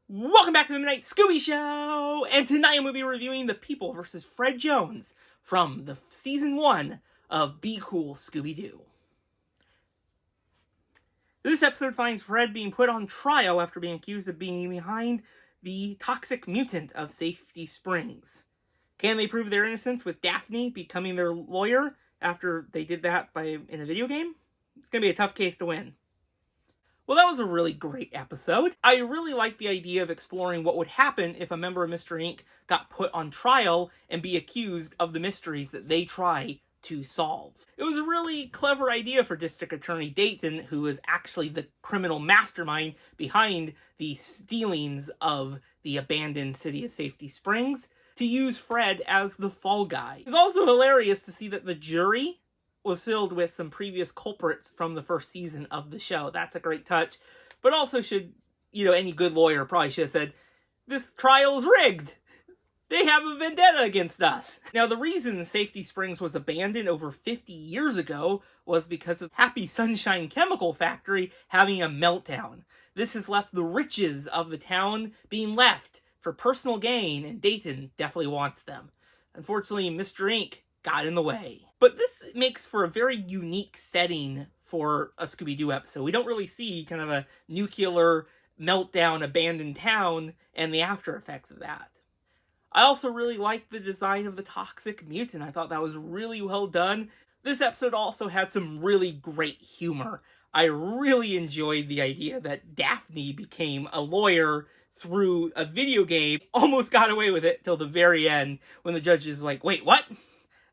Welcome back to the Midnight Scooby Show! And tonight I'm going to be reviewing The People vs. Fred Jones from the Season 1 of Be Cool, Scooby-Doo. This episode finds Fred being put on trial after being accused of being behind the toxic mutant of Safety Springs. Can they prove their innocence with Daphne becoming their lawyer after they did that in a video game? It's going to be a tough case to win. Well, that was a really great episode. I really liked the idea of exploring what would happen if a member of Mr. Inc. got put on trial and be accused of the mysteries that they try to solve. It was a really clever idea for District Attorney Dayton, who is actually the criminal mastermind behind the stealings of the abandoned city of Safety Springs, to use Fred as the fall guy. It's also hilarious to see that the jury was filled with some previous culprits from the first season of the show. That's a great touch. But also any good lawyer probably should have said, this trial's rigged. They have a vendetta against us. Now, the reason Safety Springs was abandoned over 50 years ago was because of Happy Sunshine Chemical Factory having a meltdown. This has left the riches of the town being left for personal gain, and Dayton definitely wants them. Unfortunately, Mr. Inc. got in the way. But this makes for a very unique setting for a Scooby-Doo episode. We don't really see kind of a nuclear meltdown, abandoned town, and the after effects of that. I also really liked the design of the toxic mutant. I thought that was really well done. This episode also had some really great humor. I really enjoyed the idea that Daphne became a lawyer through a video game. Almost got away with it till the very end when the judge is like, wait, what?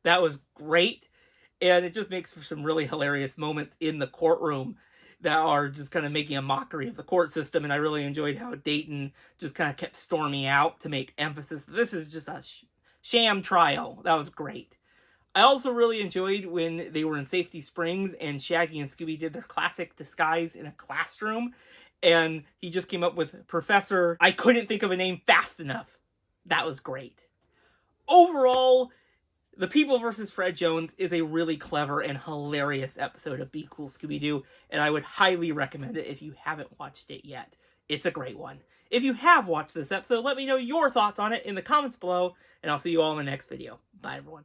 That was great, and it just makes for some really hilarious moments in the courtroom that are just kind of making a mockery of the court system, and I really enjoyed how Dayton just kind of kept storming out to make emphasis that this is just a sham trial. That was great. I also really enjoyed when they were in Safety Springs and Shaggy and Scooby did their classic disguise in a classroom, and he just came up with Professor, I couldn't think of a name fast enough. That was great. Overall, The People vs. Fred Jones is a really clever and hilarious episode of Be Cool, Scooby-Doo, and I would highly recommend it if you haven't watched it yet. It's a great one. If you have watched this episode, let me know your thoughts on it in the comments below, and I'll see you all in the next video. Bye, everyone.